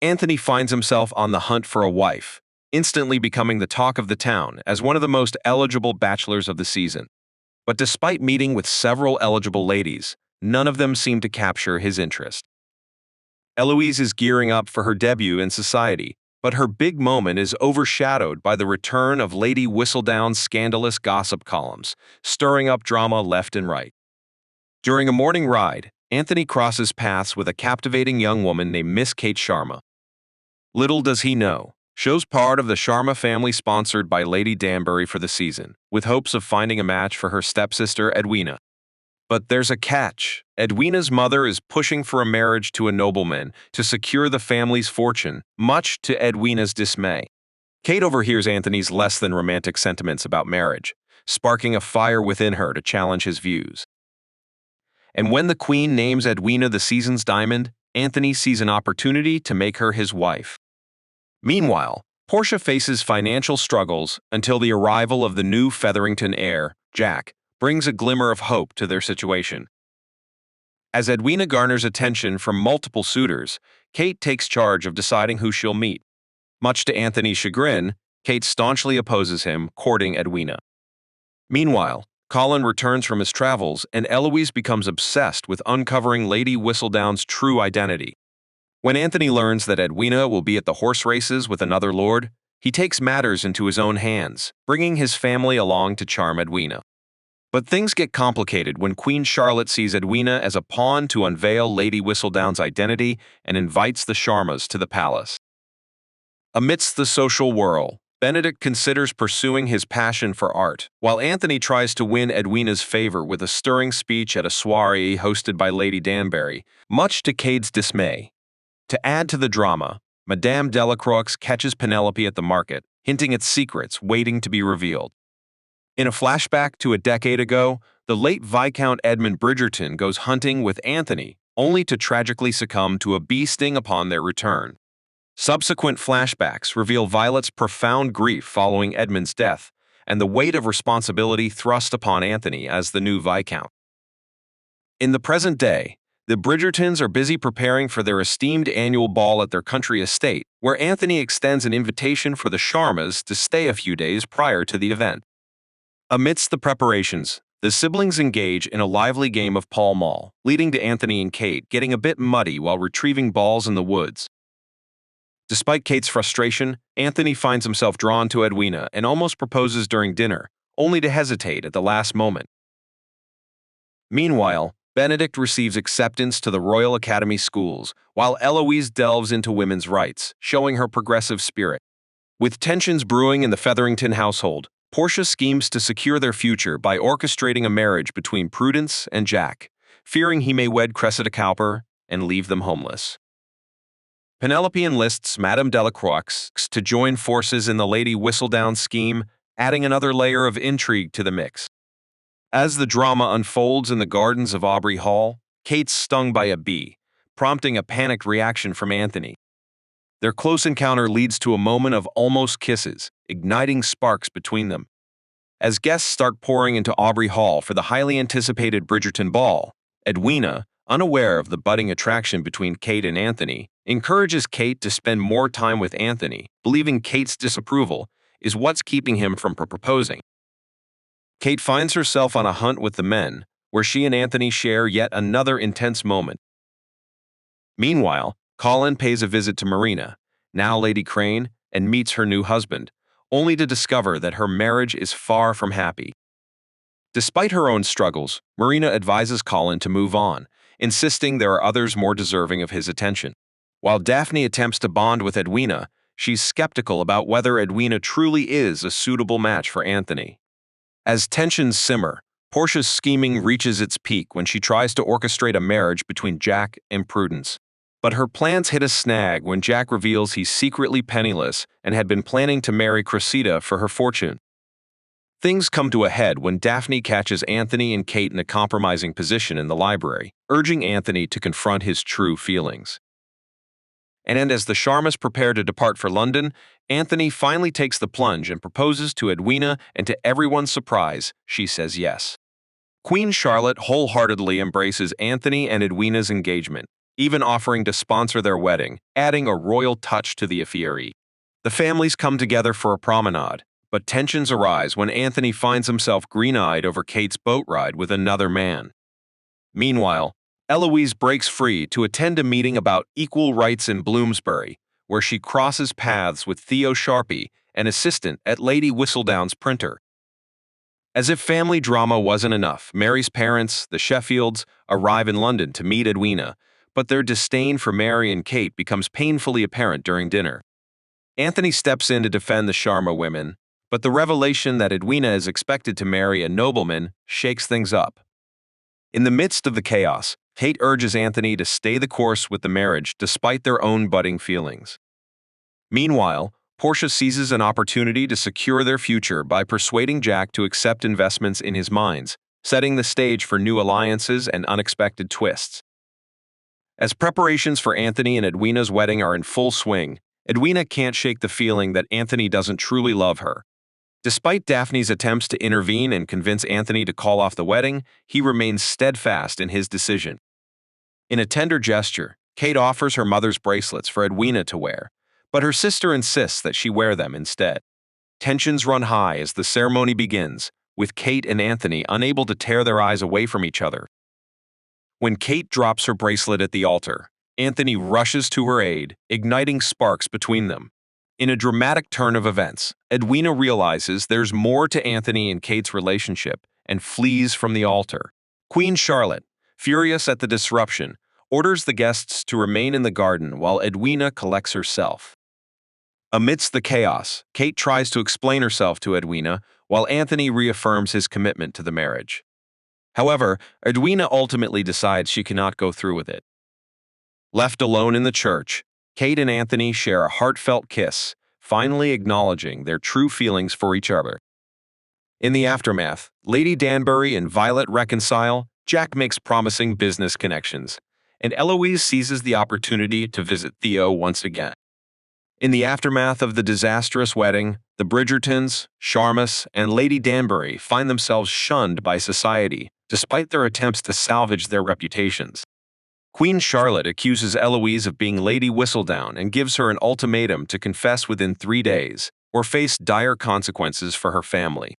Anthony finds himself on the hunt for a wife, instantly becoming the talk of the town as one of the most eligible bachelors of the season. But despite meeting with several eligible ladies, none of them seem to capture his interest. Eloise is gearing up for her debut in society, but her big moment is overshadowed by the return of Lady Whistledown's scandalous gossip columns, stirring up drama left and right. During a morning ride, Anthony crosses paths with a captivating young woman named Miss Kate Sharma. Little does he know, show's part of the Sharma family sponsored by Lady Danbury for the season, with hopes of finding a match for her stepsister Edwina. But there's a catch. Edwina's mother is pushing for a marriage to a nobleman to secure the family's fortune, much to Edwina's dismay. Kate overhears Anthony's less-than-romantic sentiments about marriage, sparking a fire within her to challenge his views. And when the queen names Edwina the season's diamond, Anthony sees an opportunity to make her his wife. Meanwhile, Portia faces financial struggles until the arrival of the new Featherington heir, Jack, brings a glimmer of hope to their situation. As Edwina garners attention from multiple suitors, Kate takes charge of deciding who she'll meet. Much to Anthony's chagrin, Kate staunchly opposes him courting Edwina. Meanwhile, Colin returns from his travels and Eloise becomes obsessed with uncovering Lady Whistledown's true identity. When Anthony learns that Edwina will be at the horse races with another lord, he takes matters into his own hands, bringing his family along to charm Edwina. But things get complicated when Queen Charlotte sees Edwina as a pawn to unveil Lady Whistledown's identity and invites the Sharmas to the palace. Amidst the social whirl, Benedict considers pursuing his passion for art, while Anthony tries to win Edwina's favor with a stirring speech at a soiree hosted by Lady Danbury, much to Cade's dismay. To add to the drama, Madame Delacroix catches Penelope at the market, hinting at secrets waiting to be revealed. In a flashback to a decade ago, the late Viscount Edmund Bridgerton goes hunting with Anthony, only to tragically succumb to a bee sting upon their return. Subsequent flashbacks reveal Violet's profound grief following Edmund's death, and the weight of responsibility thrust upon Anthony as the new Viscount. In the present day, the Bridgertons are busy preparing for their esteemed annual ball at their country estate, where Anthony extends an invitation for the Sharmas to stay a few days prior to the event. Amidst the preparations, the siblings engage in a lively game of Pall Mall, leading to Anthony and Kate getting a bit muddy while retrieving balls in the woods. Despite Kate's frustration, Anthony finds himself drawn to Edwina and almost proposes during dinner, only to hesitate at the last moment. Meanwhile, Benedict receives acceptance to the Royal Academy schools, while Eloise delves into women's rights, showing her progressive spirit. With tensions brewing in the Featherington household, Portia schemes to secure their future by orchestrating a marriage between Prudence and Jack, fearing he may wed Cressida Cowper and leave them homeless. Penelope enlists Madame Delacroix to join forces in the Lady Whistledown scheme, adding another layer of intrigue to the mix. As the drama unfolds in the gardens of Aubrey Hall, Kate's stung by a bee, prompting a panicked reaction from Anthony. Their close encounter leads to a moment of almost kisses, igniting sparks between them. As guests start pouring into Aubrey Hall for the highly anticipated Bridgerton ball, Edwina, unaware of the budding attraction between Kate and Anthony, encourages Kate to spend more time with Anthony, believing Kate's disapproval is what's keeping him from proposing. Kate finds herself on a hunt with the men, where she and Anthony share yet another intense moment. Meanwhile, Colin pays a visit to Marina, now Lady Crane, and meets her new husband, only to discover that her marriage is far from happy. Despite her own struggles, Marina advises Colin to move on, insisting there are others more deserving of his attention. While Daphne attempts to bond with Edwina, she's skeptical about whether Edwina truly is a suitable match for Anthony. As tensions simmer, Portia's scheming reaches its peak when she tries to orchestrate a marriage between Jack and Prudence. But her plans hit a snag when Jack reveals he's secretly penniless and had been planning to marry Cressida for her fortune. Things come to a head when Daphne catches Anthony and Kate in a compromising position in the library, urging Anthony to confront his true feelings. And as the Sharmas prepare to depart for London, Anthony finally takes the plunge and proposes to Edwina, and to everyone's surprise, she says yes. Queen Charlotte wholeheartedly embraces Anthony and Edwina's engagement, even offering to sponsor their wedding, adding a royal touch to the affair. The families come together for a promenade, but tensions arise when Anthony finds himself green-eyed over Kate's boat ride with another man. Meanwhile, Eloise breaks free to attend a meeting about equal rights in Bloomsbury, where she crosses paths with Theo Sharpie, an assistant at Lady Whistledown's printer. As if family drama wasn't enough, Mary's parents, the Sheffields, arrive in London to meet Edwina, but their disdain for Mary and Kate becomes painfully apparent during dinner. Anthony steps in to defend the Sharma women, but the revelation that Edwina is expected to marry a nobleman shakes things up. In the midst of the chaos, Kate urges Anthony to stay the course with the marriage despite their own budding feelings. Meanwhile, Portia seizes an opportunity to secure their future by persuading Jack to accept investments in his mines, setting the stage for new alliances and unexpected twists. As preparations for Anthony and Edwina's wedding are in full swing, Edwina can't shake the feeling that Anthony doesn't truly love her. Despite Daphne's attempts to intervene and convince Anthony to call off the wedding, he remains steadfast in his decision. In a tender gesture, Kate offers her mother's bracelets for Edwina to wear, but her sister insists that she wear them instead. Tensions run high as the ceremony begins, with Kate and Anthony unable to tear their eyes away from each other. When Kate drops her bracelet at the altar, Anthony rushes to her aid, igniting sparks between them. In a dramatic turn of events, Edwina realizes there's more to Anthony and Kate's relationship and flees from the altar. Queen Charlotte, furious at the disruption, orders the guests to remain in the garden while Edwina collects herself. Amidst the chaos, Kate tries to explain herself to Edwina, while Anthony reaffirms his commitment to the marriage. However, Edwina ultimately decides she cannot go through with it. Left alone in the church, Kate and Anthony share a heartfelt kiss, finally acknowledging their true feelings for each other. In the aftermath, Lady Danbury and Violet reconcile, Jack makes promising business connections, and Eloise seizes the opportunity to visit Theo once again. In the aftermath of the disastrous wedding, the Bridgertons, Sharmas, and Lady Danbury find themselves shunned by society, despite their attempts to salvage their reputations. Queen Charlotte accuses Eloise of being Lady Whistledown and gives her an ultimatum to confess within 3 days, or face dire consequences for her family.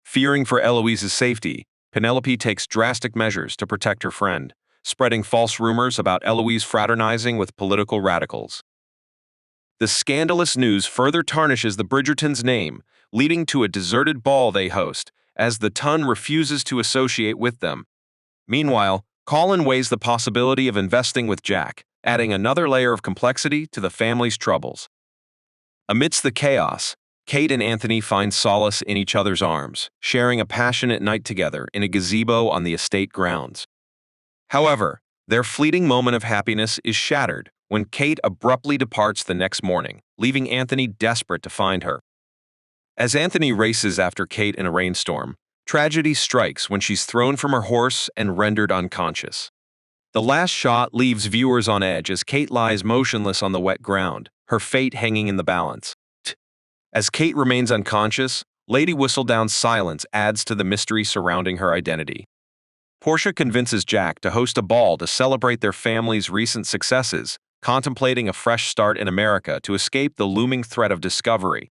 Fearing for Eloise's safety, Penelope takes drastic measures to protect her friend, spreading false rumors about Eloise fraternizing with political radicals. The scandalous news further tarnishes the Bridgertons' name, leading to a deserted ball they host, as the Ton refuses to associate with them. Meanwhile, Colin weighs the possibility of investing with Jack, adding another layer of complexity to the family's troubles. Amidst the chaos, Kate and Anthony find solace in each other's arms, sharing a passionate night together in a gazebo on the estate grounds. However, their fleeting moment of happiness is shattered when Kate abruptly departs the next morning, leaving Anthony desperate to find her. As Anthony races after Kate in a rainstorm, tragedy strikes when she's thrown from her horse and rendered unconscious. The last shot leaves viewers on edge as Kate lies motionless on the wet ground, her fate hanging in the balance. As Kate remains unconscious, Lady Whistledown's silence adds to the mystery surrounding her identity. Portia convinces Jack to host a ball to celebrate their family's recent successes, contemplating a fresh start in America to escape the looming threat of discovery.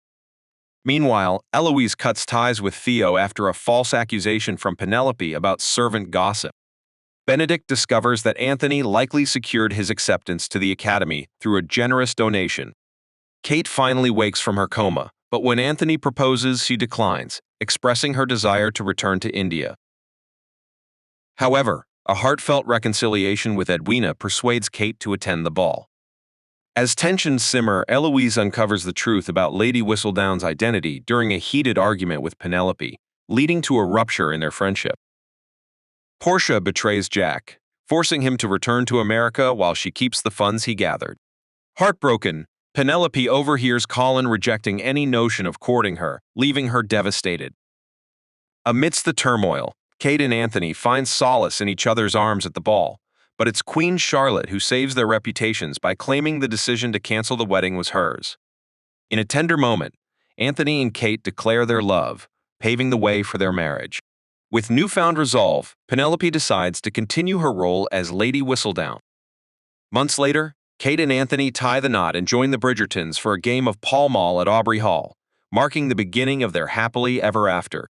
Meanwhile, Eloise cuts ties with Theo after a false accusation from Penelope about servant gossip. Benedict discovers that Anthony likely secured his acceptance to the academy through a generous donation. Kate finally wakes from her coma, but when Anthony proposes, she declines, expressing her desire to return to India. However, a heartfelt reconciliation with Edwina persuades Kate to attend the ball. As tensions simmer, Eloise uncovers the truth about Lady Whistledown's identity during a heated argument with Penelope, leading to a rupture in their friendship. Portia betrays Jack, forcing him to return to America while she keeps the funds he gathered. Heartbroken, Penelope overhears Colin rejecting any notion of courting her, leaving her devastated. Amidst the turmoil, Kate and Anthony find solace in each other's arms at the ball, but it's Queen Charlotte who saves their reputations by claiming the decision to cancel the wedding was hers. In a tender moment, Anthony and Kate declare their love, paving the way for their marriage. With newfound resolve, Penelope decides to continue her role as Lady Whistledown. Months later, Kate and Anthony tie the knot and join the Bridgertons for a game of Pall Mall at Aubrey Hall, marking the beginning of their happily ever after.